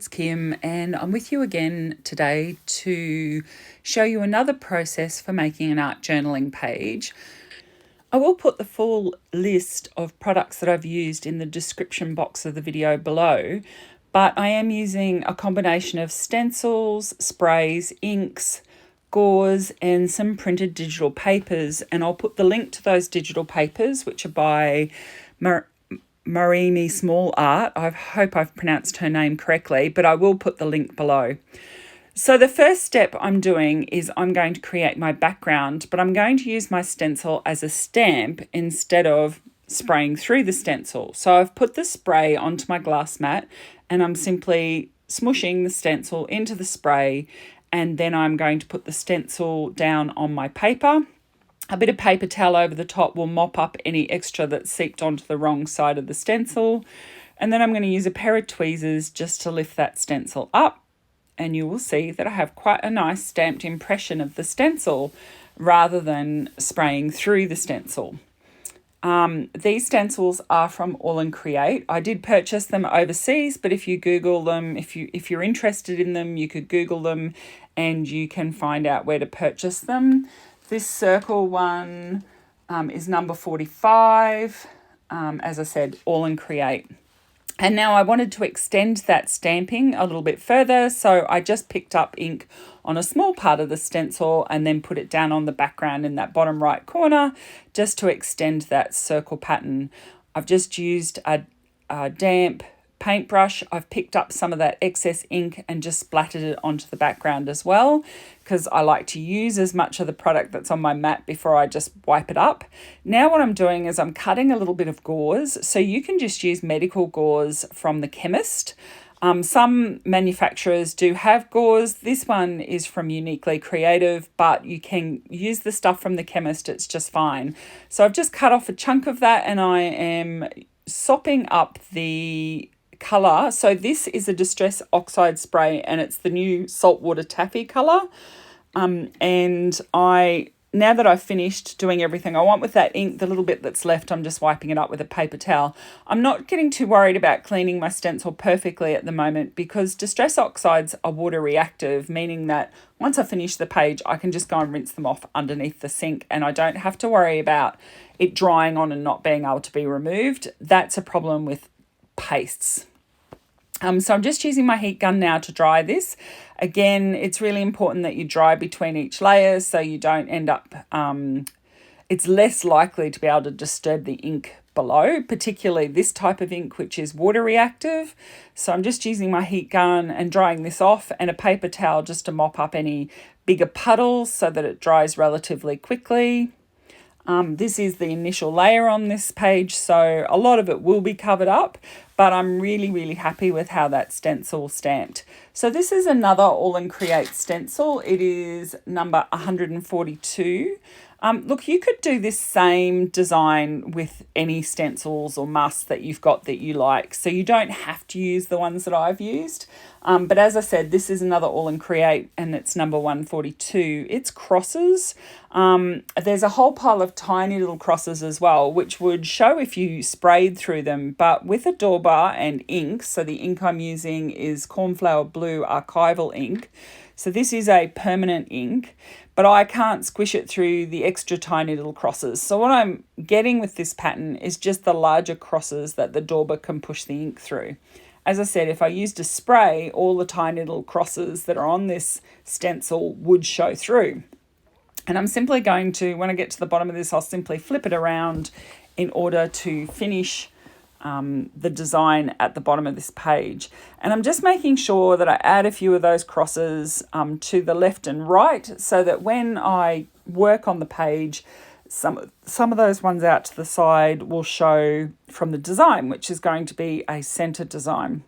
it's Kim and I'm with you again today to show you another process for making an art journaling page. I will put the full list of products that I've used in the description box of the video below, but I am using a combination of stencils, sprays, inks, gauze and some printed digital papers, and I'll put the link to those digital papers, which are by Marimi Small Art. I hope I've pronounced her name correctly, but I will put the link below. So the first step I'm doing is I'm going to create my background, but I'm going to use my stencil as a stamp instead of spraying through the stencil. So I've put the spray onto my glass mat and I'm simply smushing the stencil into the spray, and then I'm going to put the stencil down on my paper. A bit of paper towel over the top will mop up any extra that seeped onto the wrong side of the stencil. And then I'm going to use a pair of tweezers just to lift that stencil up. And you will see that I have quite a nice stamped impression of the stencil rather than spraying through the stencil. These stencils are from Aall & Create. I did purchase them overseas, but if you Google them, if you're interested in them, you could Google them and you can find out where to purchase them. This circle one is number 45, as I said, Aall & Create. And now I wanted to extend that stamping a little bit further, so I just picked up ink on a small part of the stencil and then put it down on the background in that bottom right corner just to extend that circle pattern. I've just used a damp paintbrush. I've picked up some of that excess ink and just splattered it onto the background as well, because I like to use as much of the product that's on my mat before I just wipe it up. Now what I'm doing is I'm cutting a little bit of gauze, so you can just use medical gauze from the chemist. Some manufacturers do have gauze. This one is from Uniquely Creative, but you can use the stuff from the chemist. It's just fine. So I've just cut off a chunk of that and I am sopping up the colour. So this is a Distress Oxide spray and it's the new Saltwater Taffy colour. Now that I've finished doing everything I want with that ink, the little bit that's left, I'm just wiping it up with a paper towel. I'm not getting too worried about cleaning my stencil perfectly at the moment because Distress Oxides are water reactive, meaning that once I finish the page, I can just go and rinse them off underneath the sink and I don't have to worry about it drying on and not being able to be removed. That's a problem with pastes. So I'm just using my heat gun now to dry this. Again, it's really important that you dry between each layer so you don't end up, it's less likely to be able to disturb the ink below, particularly this type of ink, which is water reactive. So I'm just using my heat gun and drying this off and a paper towel just to mop up any bigger puddles so that it dries relatively quickly. This is the initial layer on this page, so a lot of it will be covered up, but I'm really happy with how that stencil stamped. So this is another Aall & Create stencil. It is number 142. Look, you could do this same design with any stencils or masks that you've got that you like, so you don't have to use the ones that I've used. But as I said, this is another Aall & Create and it's number 142. It's crosses. There's a whole pile of tiny little crosses as well, which would show if you sprayed through them, but with a door bar and ink, so the ink I'm using is Cornflower Blue Archival ink. So this is a permanent ink, but I can't squish it through the extra tiny little crosses. So what I'm getting with this pattern is just the larger crosses that the dauber can push the ink through. As I said, if I used a spray, all the tiny little crosses that are on this stencil would show through. And I'm simply going to, when I get to the bottom of this, I'll simply flip it around in order to finish the design at the bottom of this page. And I'm just making sure that I add a few of those crosses to the left and right so that when I work on the page, some of those ones out to the side will show from the design, which is going to be a center design.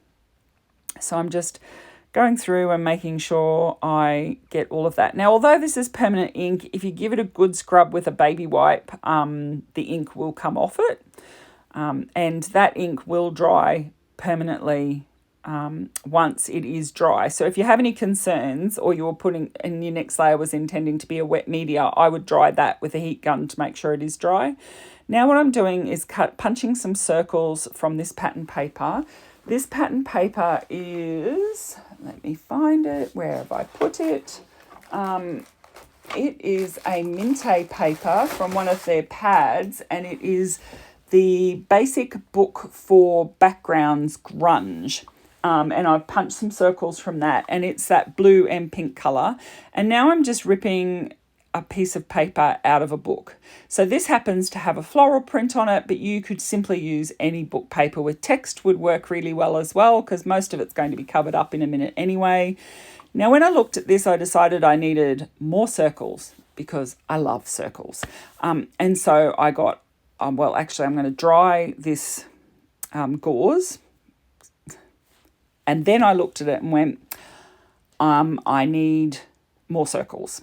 So I'm just going through and making sure I get all of that. Now, although this is permanent ink, if you give it a good scrub with a baby wipe, the ink will come off it. And that ink will dry permanently once it is dry. So if you have any concerns or you were putting in your next layer was intending to be a wet media, I would dry that with a heat gun to make sure it is dry. Now what I'm doing is punching some circles from this pattern paper This pattern paper is, let me find it, where have I put it? It is a Mintay paper from one of their pads, and it is the basic book for backgrounds Grunge. And I've punched some circles from that, and it's that blue and pink colour. And now I'm just ripping a piece of paper out of a book. So this happens to have a floral print on it, but you could simply use any book paper with text, would work really well as well, because most of it's going to be covered up in a minute anyway. Now, when I looked at this, I decided I needed more circles because I love circles. And so I got, well, actually, I'm going to dry this gauze. And then I looked at it and went, I need more circles.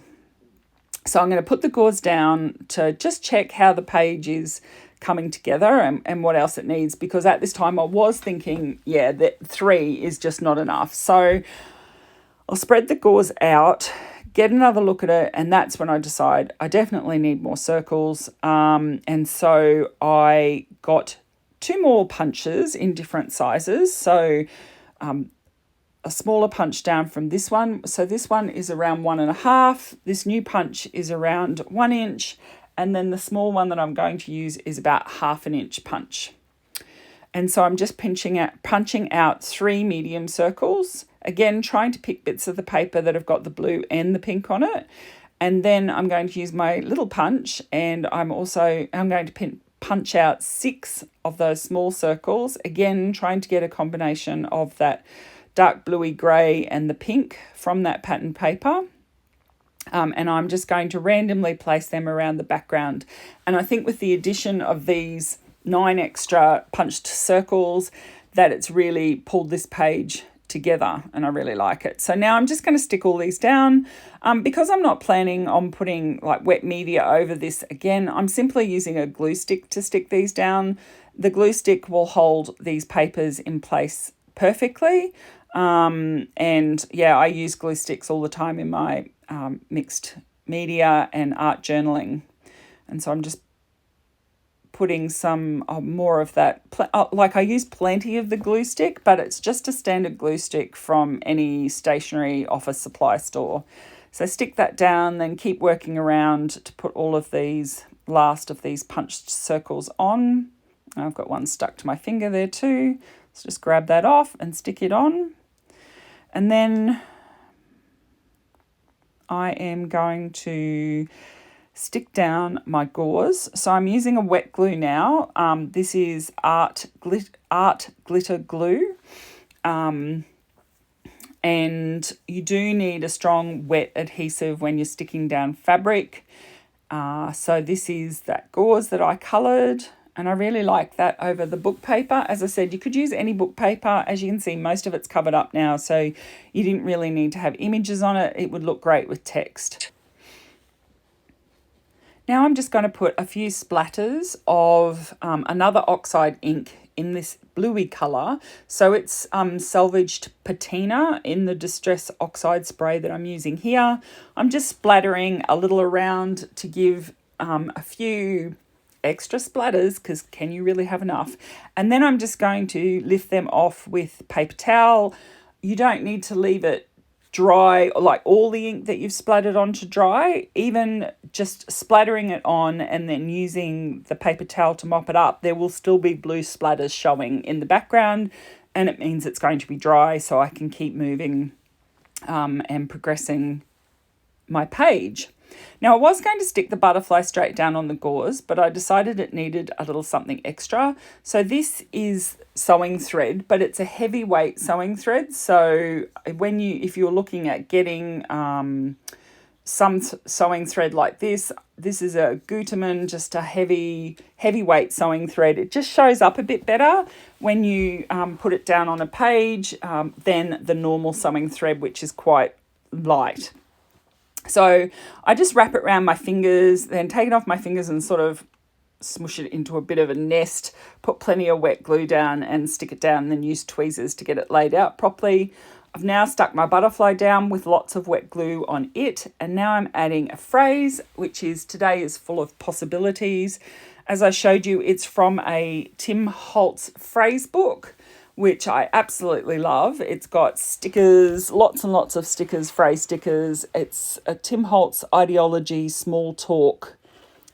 So I'm going to put the gauze down to just check how the page is coming together and what else it needs, because at this time I was thinking, yeah, that 3 is just not enough. So I'll spread the gauze out, get another look at it, and that's when I decide I definitely need more circles. And so I got 2 more punches in different sizes. So a smaller punch down from this one. So this one is around 1.5. This new punch is around 1 inch. And then the small one that I'm going to use is about 1/2 inch punch. And so I'm just punching out 3 medium circles. Again, trying to pick bits of the paper that have got the blue and the pink on it. And then I'm going to use my little punch, and I'm going to punch out 6 of those small circles. Again, trying to get a combination of that dark bluey grey and the pink from that pattern paper. And I'm just going to randomly place them around the background. And I think with the addition of these 9 extra punched circles, that it's really pulled this page together, and I really like it. So now I'm just going to stick all these down. Because I'm not planning on putting like wet media over this again, I'm simply using a glue stick to stick these down. The glue stick will hold these papers in place perfectly. And yeah, I use glue sticks all the time in my mixed media and art journaling. And so I'm just putting some more of that. Like I use plenty of the glue stick, but it's just a standard glue stick from any stationery office supply store. So stick that down, then keep working around to put all of these last of these punched circles on. I've got one stuck to my finger there too. So just grab that off and stick it on. And then I am going to stick down my gauze. So I'm using a wet glue now. This is Art Glitter Glue. And you do need a strong wet adhesive when you're sticking down fabric. So this is that gauze that I coloured. And I really like that over the book paper. As I said, you could use any book paper. As you can see, most of it's covered up now, so you didn't really need to have images on it. It would look great with text. Now I'm just going to put a few splatters of another oxide ink in this bluey colour. So it's Salvaged Patina in the Distress Oxide spray that I'm using here. I'm just splattering a little around to give a few extra splatters, because can you really have enough? And then I'm just going to lift them off with paper towel. You don't need to leave it dry, like all the ink that you've splattered on to dry. Even just splattering it on and then using the paper towel to mop it up, there will still be blue splatters showing in the background, and it means it's going to be dry, so I can keep moving and progressing my page. Now, I was going to stick the butterfly straight down on the gauze, but I decided it needed a little something extra. So this is sewing thread, but it's a heavyweight sewing thread. So if you're looking at getting some sewing thread like this is a Gutermann, just a heavyweight sewing thread. It just shows up a bit better when you put it down on a page than the normal sewing thread, which is quite light. So I just wrap it around my fingers, then take it off my fingers and sort of smush it into a bit of a nest, put plenty of wet glue down and stick it down, and then use tweezers to get it laid out properly. I've now stuck my butterfly down with lots of wet glue on it, and now I'm adding a phrase, which is "Today is full of possibilities." As I showed you, it's from a Tim Holtz phrase book. which I absolutely love. It's got stickers, lots and lots of stickers, Frey stickers. It's a Tim Holtz Ideology Small Talk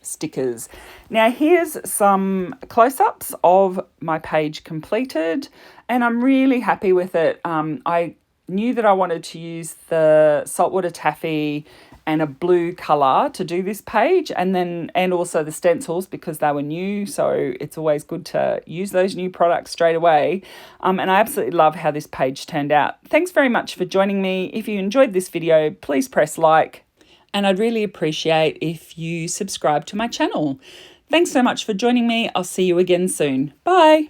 stickers. Now here's some close-ups of my page completed, and I'm really happy with it. I knew that I wanted to use the Saltwater Taffy and a blue colour to do this page, and also the stencils because they were new, so it's always good to use those new products straight away. And I absolutely love how this page turned out. Thanks very much for joining me. If you enjoyed this video, please press like, and I'd really appreciate if you subscribe to my channel. Thanks so much for joining me. I'll see you again soon. Bye.